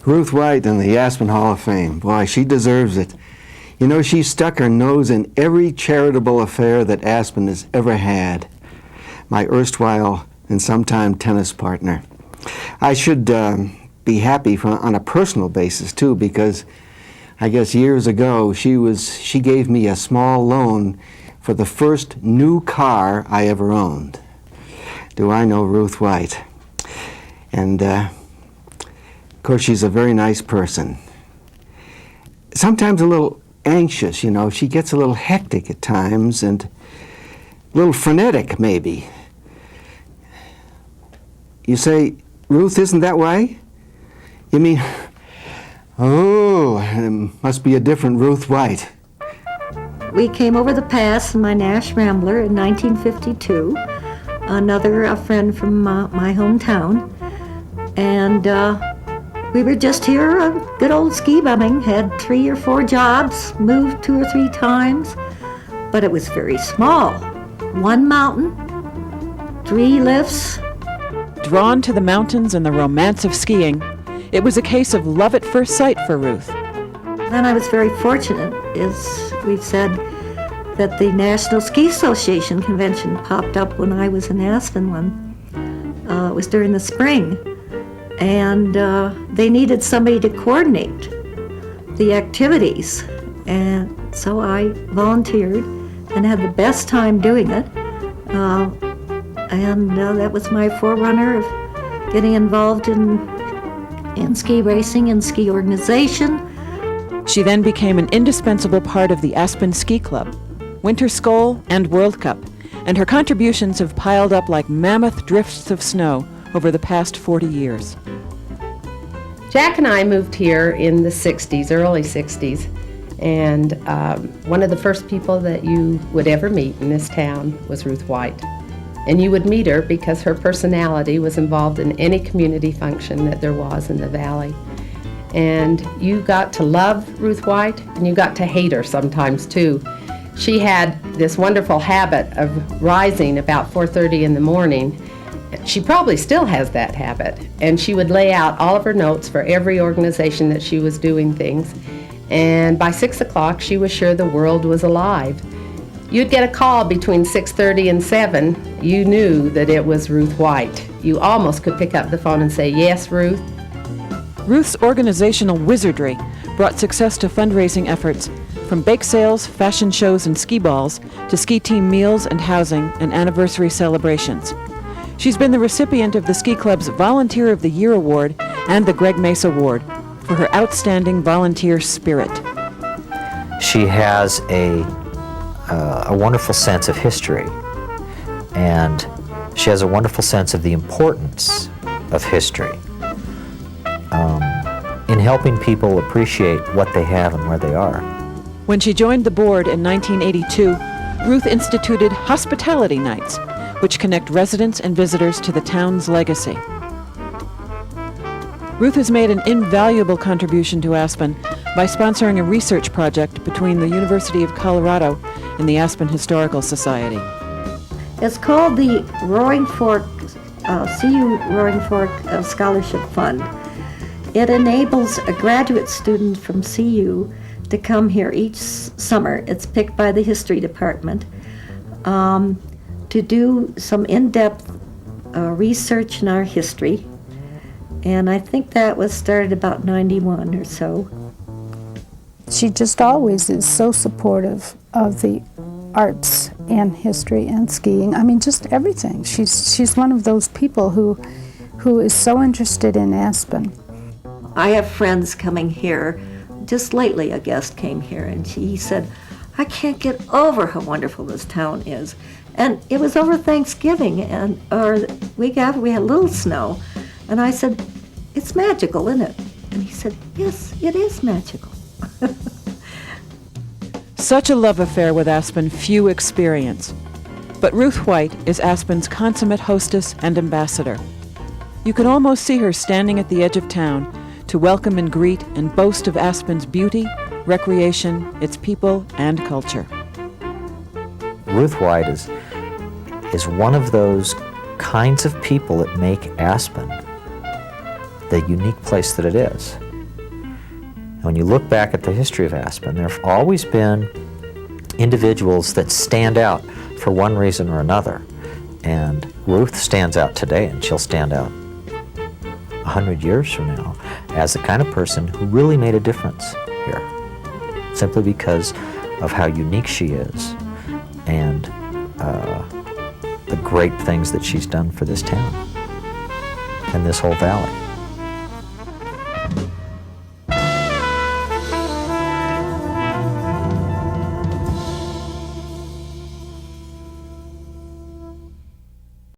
Ruth Whyte in the Aspen Hall of Fame. Boy, she deserves it. You know, she stuck her nose in every charitable affair that Aspen has ever had. My erstwhile and sometime tennis partner. I should be happy on a personal basis, too, because I guess years ago she gave me a small loan for the first new car I ever owned. Do I know Ruth Whyte? And of course, she's a very nice person. Sometimes a little anxious, you know. She gets a little hectic at times and a little frenetic, maybe. You say, Ruth isn't that way? You mean, oh, it must be a different Ruth Whyte. We came over the pass in my Nash Rambler in 1952. Another friend from my hometown. And we were just here, good old ski bumming, had 3 or 4 jobs, moved 2 or 3 times, but it was very small. 1 mountain, 3 lifts. Drawn to the mountains and the romance of skiing, it was a case of love at first sight for Ruth. Then I was very fortunate, as we've said, that the National Ski Association convention popped up when I was in Aspen it was during the spring. And they needed somebody to coordinate the activities. And so I volunteered and had the best time doing it. And that was my forerunner of getting involved in ski racing and ski organization. She then became an indispensable part of the Aspen Ski Club, Winter Skol, and World Cup, and her contributions have piled up like mammoth drifts of snow over the past 40 years. Jack and I moved here in the 60s, early 60s, and one of the first people that you would ever meet in this town was Ruth Whyte. And you would meet her because her personality was involved in any community function that there was in the valley. And you got to love Ruth Whyte, and you got to hate her sometimes too. She had this wonderful habit of rising about 4:30 in the morning. She probably still has that habit, and she would lay out all of her notes for every organization that she was doing things, and by 6 o'clock she was sure the world was alive. You'd get a call between 6:30 and 7, you knew that it was Ruth Whyte. You almost could pick up the phone and say, "Yes, Ruth." Ruth's organizational wizardry brought success to fundraising efforts, from bake sales, fashion shows, and ski balls, to ski team meals and housing and anniversary celebrations. She's been the recipient of the Ski Club's Volunteer of the Year Award and the Greg Mace Award for her outstanding volunteer spirit. She has a wonderful sense of history, and she has a wonderful sense of the importance of history in helping people appreciate what they have and where they are. When she joined the board in 1982, Ruth instituted Hospitality Nights, which connect residents and visitors to the town's legacy. Ruth has made an invaluable contribution to Aspen by sponsoring a research project between the University of Colorado and the Aspen Historical Society. It's called the Roaring Fork, CU Roaring Fork Scholarship Fund. It enables a graduate student from CU to come here each summer. It's picked by the history department. To do some in-depth research in our history, and I think that was started about 91 or so. She just always is so supportive of the arts and history and skiing. I mean, just everything. She's one of those people who is so interested in Aspen. I have friends coming here. Just lately a guest came here, and he said, "I can't get over how wonderful this town is." And it was over Thanksgiving, or the week after we had a little snow. And I said, "It's magical, isn't it?" And he said, "Yes, it is magical." Such a love affair with Aspen few experience. But Ruth Whyte is Aspen's consummate hostess and ambassador. You can almost see her standing at the edge of town to welcome and greet and boast of Aspen's beauty, recreation, its people, and culture. Ruth Whyte is one of those kinds of people that make Aspen the unique place that it is. when you look back at the history of Aspen, there have always been individuals that stand out for one reason or another. And Ruth stands out today, and she'll stand out 100 years from now as the kind of person who really made a difference here, simply because of how unique she is and the great things that she's done for this town and this whole valley.